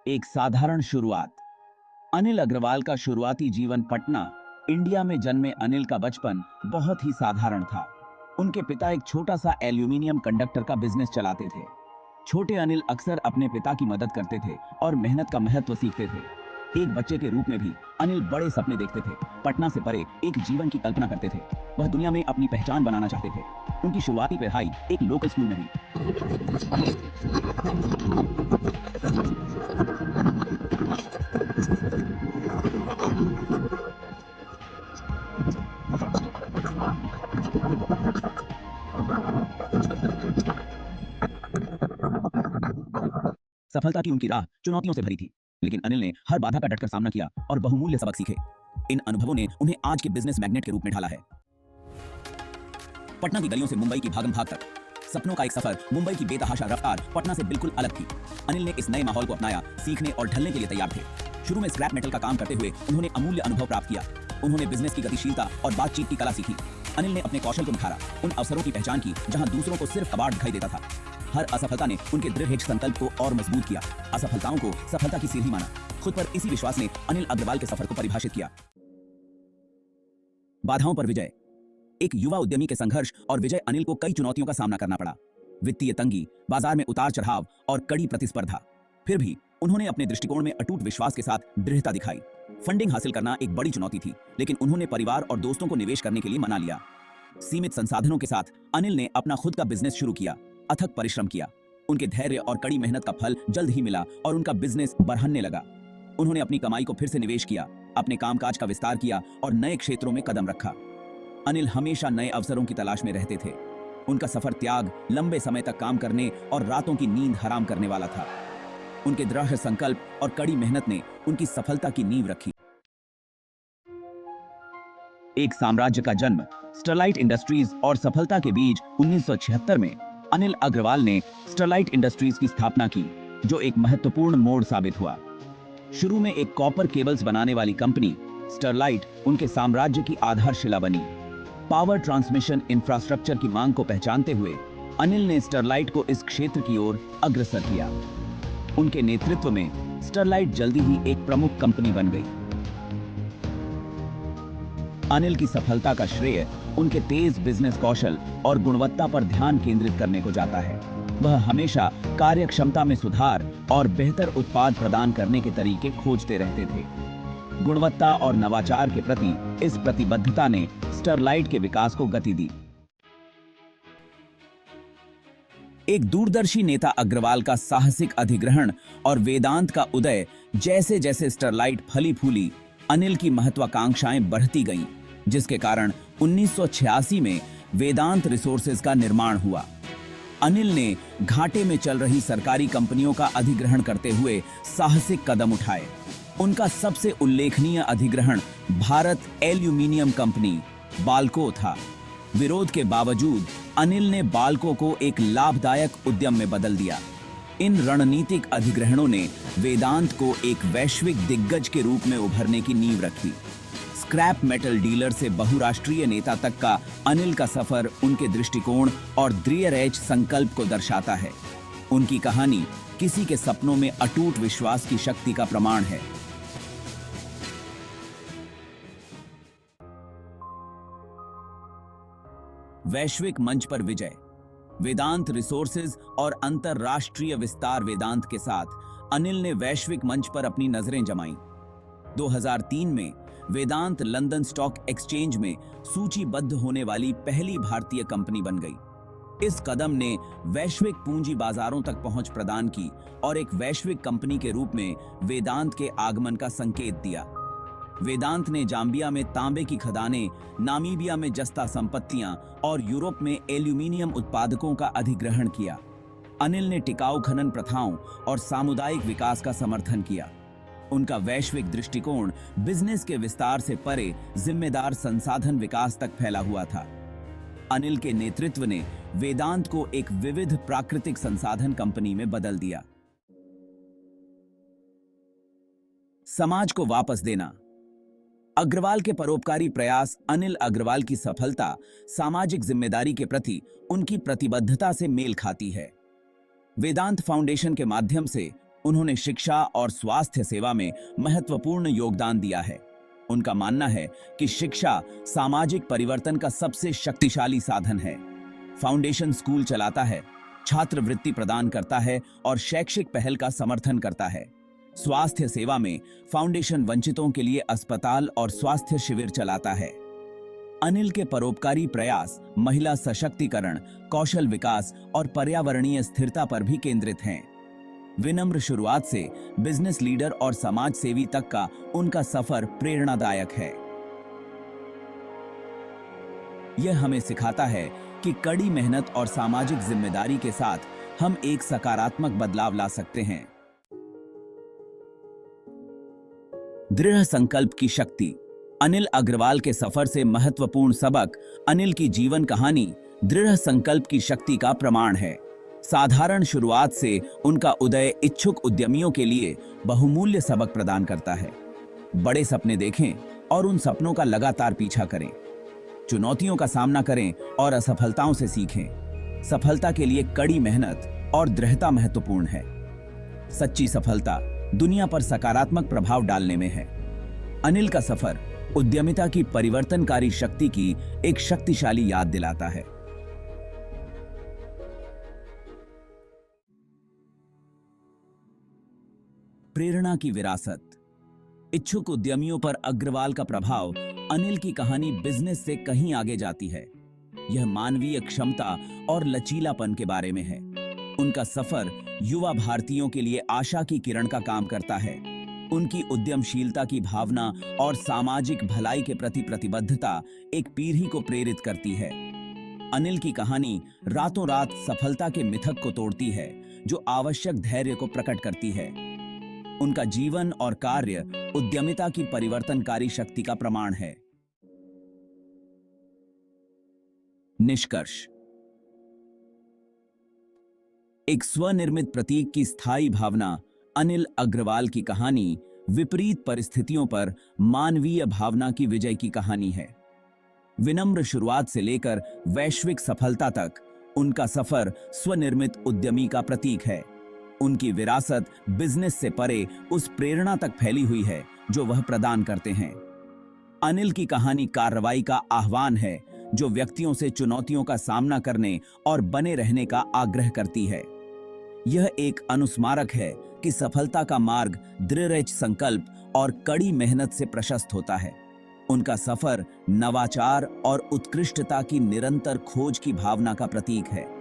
एक साधारण शुरुआत। अनिल अग्रवाल का शुरुआती जीवन पटना, इंडिया में जन्मे अनिल का बचपन बहुत ही साधारण था। उनके पिता एक छोटा सा एल्यूमिनियम कंडक्टर का बिजनेस चलाते थे। छोटे अनिल अक्सर अपने पिता की मदद करते थे और मेहनत का महत्व सीखते थे। एक बच्चे के रूप में भी अनिल बड़े सपने देखते थे। पटना से परे एक जीवन की कल्पना करते थे। वह दुनिया में अपनी पहचान बनाना चाहते थे। उनकी शुरुआती पढ़ाई एक लोकल स्कूल में हुई। सफलता की उनकी राह चुनौतियों से भरी थी, लेकिन अनिल ने हर बाधा का डटकर सामना किया और बहुमूल्य सबक सीखे। इन अनुभवों ने उन्हें आज के बिजनेस मैग्नेट के रूप में ढाला है। पटना की गलियों से मुंबई की भागम भाग तक सपनों का एक सफर। मुंबई की बेतहाशा रफ्तार पटना से बिल्कुल अलग थी। अनिल ने इस नए माहौल को अपनाया, सीखने और ढलने के लिए तैयार थे। शुरू में स्क्रैप मेटल का काम करते हुए उन्होंने अमूल्य अनुभव प्राप्त किया। उन्होंने बिजनेस की गतिशीलता और बातचीत की कला सीखी। अनिल ने अपने कौशल को निखारा, उन अवसरों की पहचान की जहां दूसरों को सिर्फ कबाड़ दिखाई देता था। हर असफलता ने उनके दृढ़ संकल्प को और मजबूत किया। असफलताओं को सफलता की सीढ़ी माना। खुद पर इसी विश्वास ने अनिल अग्रवाल के सफर को परिभाषित किया। बाधाओं पर विजय। एक युवा उद्यमी के संघर्ष और विजय। अनिल को कई चुनौतियों का सामना करना पड़ा। वित्तीय तंगी, बाजार में उतार चढ़ाव और कड़ी प्रतिस्पर्धा। फिर भी उन्होंने अपने दृष्टिकोण में अटूट विश्वास के साथ दृढ़ता दिखाई। फंडिंग हासिल करना एक बड़ी चुनौती थी, लेकिन उन्होंने परिवार और दोस्तों को निवेश करने के लिए मना लिया। सीमित संसाधनों के साथ अनिल ने अपना खुद का बिजनेस शुरू किया। अथक परिश्रम किया। उनके धैर्य और कड़ी मेहनत का फल जल्द ही मिला और उनका बिजनेस बढ़ने लगा। उन्होंने अपनी कमाई को फिर से निवेश किया, अपने कामकाज का विस्तार किया और नए क्षेत्रों में कदम रखा। अनिल हमेशा नए अवसरों की तलाश में रहते थे। उनका सफर त्याग, लंबे समय तक काम करने और रातों की नींद हराम करने वाला था। उनके दृढ़ संकल्प और कड़ी मेहनत ने उनकी सफलता की नींव रखी। एक साम्राज्य का जन्म, स्टरलाइट इंडस्ट्रीज और सफलता के बीच 1976 में अनिल अग्रवाल ने स्टरलाइट इंडस्ट्रीज की स्थापना की, जो एक महत्वपूर्ण मोड़ साबित हुआ। शुरू में एक कॉपर केबल्स बनाने वाली कंपनी, स्टरलाइट उनके साम्राज्य की आधारशिला बनी। पावर ट्रांसमिशन इंफ्रास्ट्रक्चर की मांग को पहचानते हुए अनिल ने स्टरलाइट को इस क्षेत्र की ओर अग्रसर किया। उनके नेतृत्व में स्टरलाइट जल्दी ही एक प्रमुख कंपनी बन गई। अनिल की सफलता का श्रेय उनके तेज बिजनेस कौशल और गुणवत्ता पर ध्यान केंद्रित करने को जाता है। वह हमेशा कार्यक्षमता में सुधार और बेहतर उत्पाद प्रदान करने के तरीके खोजते रहते थे। गुणवत्ता और नवाचार के प्रति इस प्रतिबद्धता ने स्टरलाइट के विकास को गति दी। एक दूरदर्शी नेता अग्रवाल का साहसिक अधिग्रहण और वेदांत का उदय। जैसे जैसे स्टरलाइट फली फूली, अनिल की महत्वाकांक्षाएं बढ़ती गईं, जिसके कारण 1986 में वेदांत रिसोर्सेज का निर्माण हुआ। अनिल ने घाटे में चल रही सरकारी कंपनियों का अधिग्रहण करते हुए साहसिक कदम उठाए। उनका सबसे उल्लेखनीय अधिग्रहण भारत एल्यूमिनियम कंपनी बाल्को था। विरोध के बावजूद अनिल ने बाल्को को एक लाभदायक उद्यम में बदल दिया। इन रणनीतिक अधिग्रहणों ने वेदांत को एक वैश्विक दिग्गज के रूप में उभरने की नींव रखी। स्क्रैप मेटल डीलर से बहुराष्ट्रीय नेता तक का अनिल का सफर उनके दृष्टिकोण और दृढ़ संकल्प को दर्शाता है। उनकी कहानी किसी के सपनों में अटूट विश्वास की शक्ति का प्रमाण है। वैश्विक मंच पर विजय। वेदांत रिसोर्सेज और अंतरराष्ट्रीय विस्तार। वेदांत के साथ अनिल ने वैश्विक मंच पर अपनी नजरें जमाईं। 2003 में वेदांत लंदन स्टॉक एक्सचेंज में सूचीबद्ध होने वाली पहली भारतीय कंपनी बन गई। इस कदम ने वैश्विक पूंजी बाजारों तक पहुंच प्रदान की और एक वैश्विक कंपनी के रूप में वेदांत के आगमन का संकेत दिया। वेदांत ने जाम्बिया में तांबे की खदानें, नामीबिया में जस्ता संपत्तियां और यूरोप में एल्यूमिनियम उत्पादकों का अधिग्रहण किया। अनिल ने टिकाऊ खनन प्रथाओं और सामुदायिक विकास का समर्थन किया। उनका वैश्विक दृष्टिकोण बिजनेस के विस्तार से परे जिम्मेदार संसाधन विकास तक फैला हुआ था। अनिल के नेतृत्व ने वेदांत को एक विविध प्राकृतिक संसाधन कंपनी में बदल दिया। समाज को वापस देना। अग्रवाल के परोपकारी प्रयास। अनिल अग्रवाल की सफलता सामाजिक जिम्मेदारी के प्रति उनकी प्रतिबद्धता से मेल खाती है। वेदांत फाउंडेशन के माध्यम से उन्होंने शिक्षा और स्वास्थ्य सेवा में महत्वपूर्ण योगदान दिया है। उनका मानना है कि शिक्षा सामाजिक परिवर्तन का सबसे शक्तिशाली साधन है। फाउंडेशन स्कूल चलाता है, छात्रवृत्ति प्रदान करता है और शैक्षिक पहल का समर्थन करता है। स्वास्थ्य सेवा में फाउंडेशन वंचितों के लिए अस्पताल और स्वास्थ्य शिविर चलाता है। अनिल के परोपकारी प्रयास महिला सशक्तिकरण, कौशल विकास और पर्यावरणीय स्थिरता पर भी केंद्रित हैं। विनम्र शुरुआत से बिजनेस लीडर और समाज सेवी तक का उनका सफर प्रेरणादायक है। यह हमें सिखाता है कि कड़ी मेहनत और सामाजिक जिम्मेदारी के साथ हम एक सकारात्मक बदलाव ला सकते हैं। दृढ़ संकल्प की शक्ति। अनिल अग्रवाल के सफर से महत्वपूर्ण सबक। अनिल की जीवन कहानी दृढ़ संकल्प की शक्ति का प्रमाण है। साधारण शुरुआत से उनका उदय इच्छुक उद्यमियों के लिए बहुमूल्य सबक प्रदान करता है। बड़े सपने देखें और उन सपनों का लगातार पीछा करें। चुनौतियों का सामना करें और असफलताओं से सीखें। सफलता के लिए कड़ी मेहनत और दृढ़ता महत्वपूर्ण है। सच्ची सफलता दुनिया पर सकारात्मक प्रभाव डालने में है। अनिल का सफर उद्यमिता की परिवर्तनकारी शक्ति की एक शक्तिशाली याद दिलाता है। प्रेरणा की विरासत। इच्छुक उद्यमियों पर अग्रवाल का प्रभाव अनिल की कहानी बिजनेस से कहीं आगे जाती है। यह मानवीय क्षमता और लचीलापन के बारे में है। उनका सफर युवा भारतीयों के लिए आशा की किरण का काम करता है। उनकी उद्यमशीलता की भावना और सामाजिक भलाई के प्रति प्रतिबद्धता एक पीढ़ी को प्रेरित करती है। अनिल की कहानी रातों रात सफलता के मिथक को तोड़ती है, जो आवश्यक धैर्य को प्रकट करती है। उनका जीवन और कार्य उद्यमिता की परिवर्तनकारी शक्ति का प्रमाण है। निष्कर्ष। एक स्वनिर्मित प्रतीक की स्थायी भावना। अनिल अग्रवाल की कहानी विपरीत परिस्थितियों पर मानवीय भावना की विजय की कहानी है। विनम्र शुरुआत से लेकर वैश्विक सफलता तक उनका सफर स्वनिर्मित उद्यमी का प्रतीक है। उनकी विरासत बिजनेस से परे उस प्रेरणा तक फैली हुई है जो वह प्रदान करते हैं। अनिल की कहानी कार्रवाई का आह्वान है, जो व्यक्तियों से चुनौतियों का सामना करने और बने रहने का आग्रह करती है। यह एक अनुस्मारक है कि सफलता का मार्ग दृढ़ संकल्प और कड़ी मेहनत से प्रशस्त होता है। उनका सफर नवाचार और उत्कृष्टता की निरंतर खोज की भावना का प्रतीक है।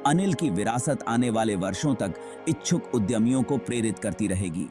अनिल की विरासत आने वाले वर्षों तक इच्छुक उद्यमियों को प्रेरित करती रहेगी।